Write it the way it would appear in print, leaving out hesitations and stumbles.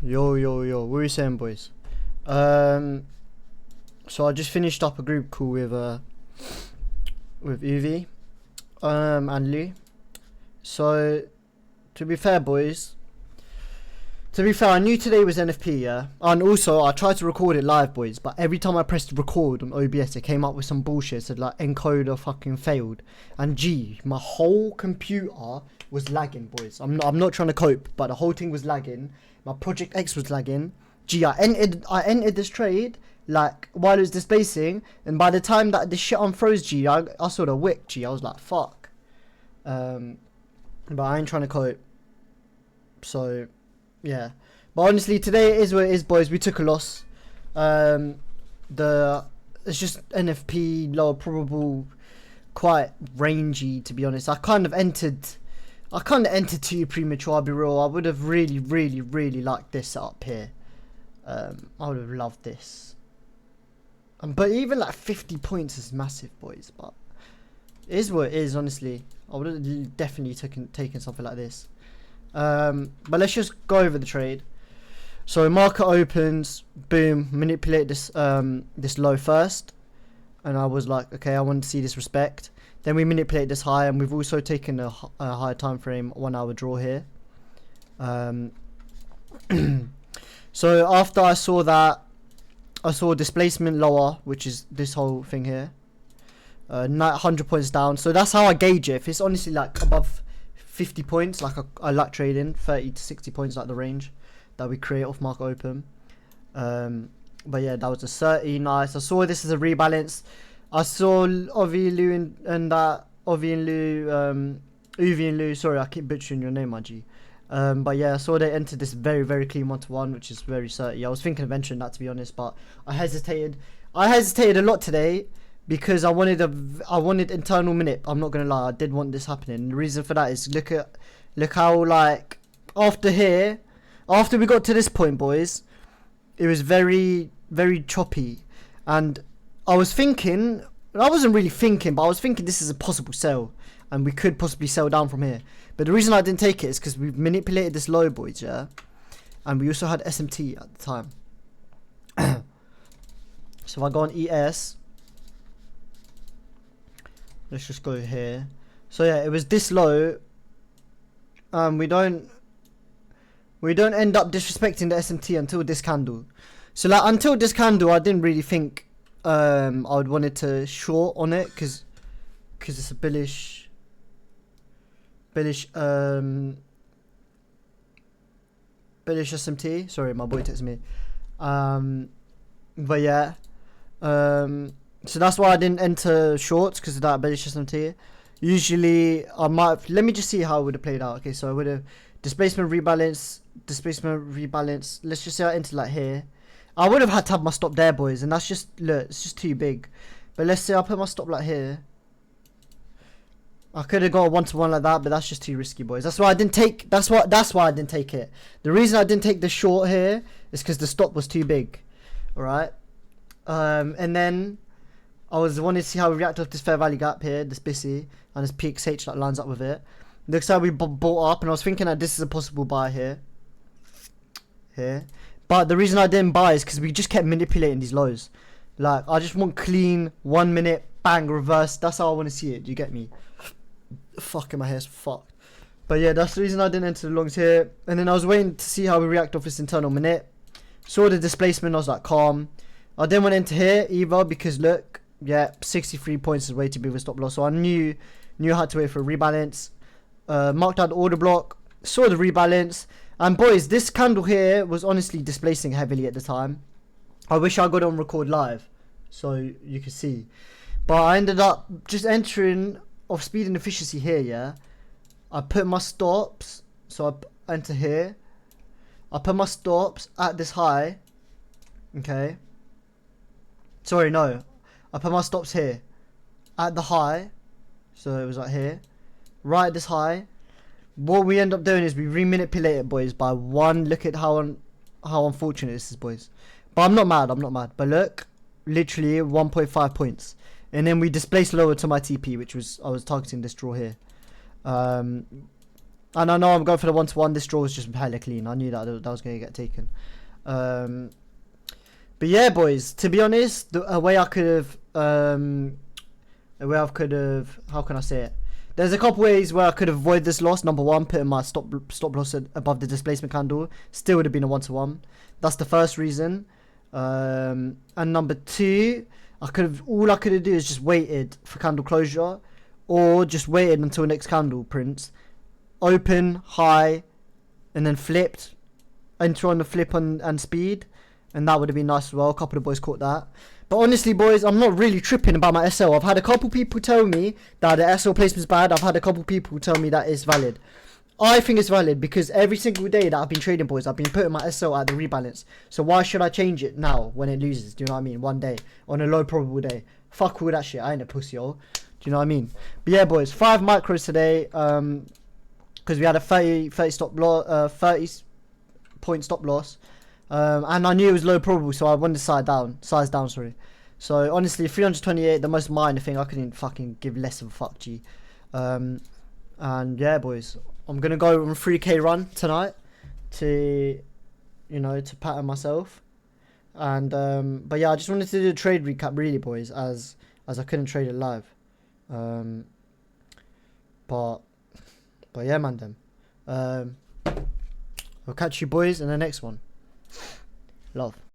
Yo, yo, yo, what are you saying, boys? Um, so I just finished up a group call with Uvi, and Lee. So, to be fair, boys, I knew today was NFP, yeah? And also, I tried to record it live, boys, but every time I pressed record on OBS, it came up with some bullshit, said like, encoder fucking failed. And my whole computer was lagging, boys. I'm not trying to cope, but the whole thing was lagging. My Project X was lagging. I entered this trade, like, while it was displacing, and by the time that the shit unfroze, I saw the wick, I was like, fuck. But I ain't trying to cope. So, yeah. But honestly, today it is what it is, boys. We took a loss. It's just NFP, lower probable, quite rangy, to be honest. I kind of entered too premature, I'll be real. I would have really liked this up here. I would have loved this. But even like 50 points is massive, boys. But it is what it is, honestly. I would have definitely taken something like this. But let's just go over the trade. So market opens, boom, manipulate this this low first, and I was like, okay, I want to see this respect. Then we manipulate this high, and we've also taken a higher time frame 1 hour draw here. So after I saw that, I saw displacement lower, which is this whole thing here. 100 points down. So that's how I gauge it. If it's honestly like above 50 points, like I like trading 30 to 60 points, like the range that we create off market open. But yeah, that was a 30. Nice. I saw this as a rebalance. I saw Ovi, Lou, and that Ovi and Lou, Uvi and Lou. Sorry, I keep butchering your name, my G. But yeah, I saw they entered this very clean 1-to-1, which is very 30. I was thinking of entering that, to be honest, but I hesitated. I hesitated a lot today because I wanted internal minute. I'm not gonna lie, I did want this happening. The reason for that is look how, like, after we got to this point, boys, it was very choppy, and I wasn't really thinking, but I was thinking this is a possible sell, and we could possibly sell down from here. But the reason I didn't take it is because we've manipulated this low, boys, yeah? And we also had SMT at the time. So if I go on ES, let's just go here. So yeah, it was this low. We don't end up disrespecting the SMT until this candle. So like until this candle, I didn't really think I would wanted to short on it because it's a bullish SMT. Sorry, my boy texted me. But yeah, so that's why I didn't enter shorts, because of that bullish SMT. Usually I might, let me just see how it would have played out. Okay, so I would have displacement rebalance. Let's just say I entered like here. I would have had to have my stop there, boys, and that's just, look, it's just too big. But let's say I put my stop like here. I could have got a 1-to-1 like that, but that's just too risky, boys. That's why I didn't take. That's why I didn't take it. The reason I didn't take the short here is because the stop was too big. All right. And then I wanted to see how we react off this fair value gap here, this BISI, and this PXH that lines up with it. Looks like we bought up, and I was thinking that this is a possible buy here. But the reason I didn't buy is because we just kept manipulating these lows. Like, I just want clean 1 minute bang reverse. That's how I want to see it. Do you get me? Fucking my hair's fucked. But yeah, that's the reason I didn't enter the longs here. And then I was waiting to see how we react off this internal minute. Saw the displacement, I was like, calm. I didn't want to enter here either because look, yeah, 63 points is way too big of a stop loss. So I knew I had to wait for a rebalance. Marked out the order block, saw the rebalance. And boys, this candle here was honestly displacing heavily at the time. I wish I got on record live so you could see. But I ended up just entering off speed and efficiency here, yeah. I put my stops, so I enter here. I put my stops at this high. Okay. Sorry, no. I put my stops here. At the high. So it was like here. Right at this high. What we end up doing is we re-manipulate it, boys, by one. Look at how unfortunate this is, boys. But I'm not mad. But look, literally 1.5 points. And then we displaced lower to my TP, which was, I was targeting this draw here. And I know I'm going for the 1-to-1. This draw was just hella clean. I knew that was going to get taken. But yeah, boys. To be honest, a way I could have, how can I say it? There's a couple ways where I could avoid this loss. Number one, putting my stop loss above the displacement candle. Still would have been a 1-to-1. That's the first reason. And number two, all I could have done is just waited for candle closure, or just waited until next candle prints, open high, and then flipped, enter on the flip and speed, and that would have been nice as well. A couple of boys caught that. But honestly, boys, I'm not really tripping about my SL. I've had a couple people tell me that the SL placement's bad. I've had a couple people tell me that it's valid. I think it's valid because every single day that I've been trading, boys, I've been putting my SL at the rebalance. So why should I change it now when it loses? Do you know what I mean? One day, on a low probable day. Fuck all that shit. I ain't a pussy, yo. Do you know what I mean? But yeah, boys, 5 micros today. Because we had a 30 point stop loss. And I knew it was low probable, so I wanted to size down, sorry. So honestly, 328, the most minor thing. I couldn't fucking give less of a fuck, G. And yeah, boys, I'm gonna go on a 3K run tonight to, to pattern myself. And but yeah, I just wanted to do a trade recap, really, boys, as I couldn't trade it live. But yeah, man, I'll catch you boys in the next one. Love.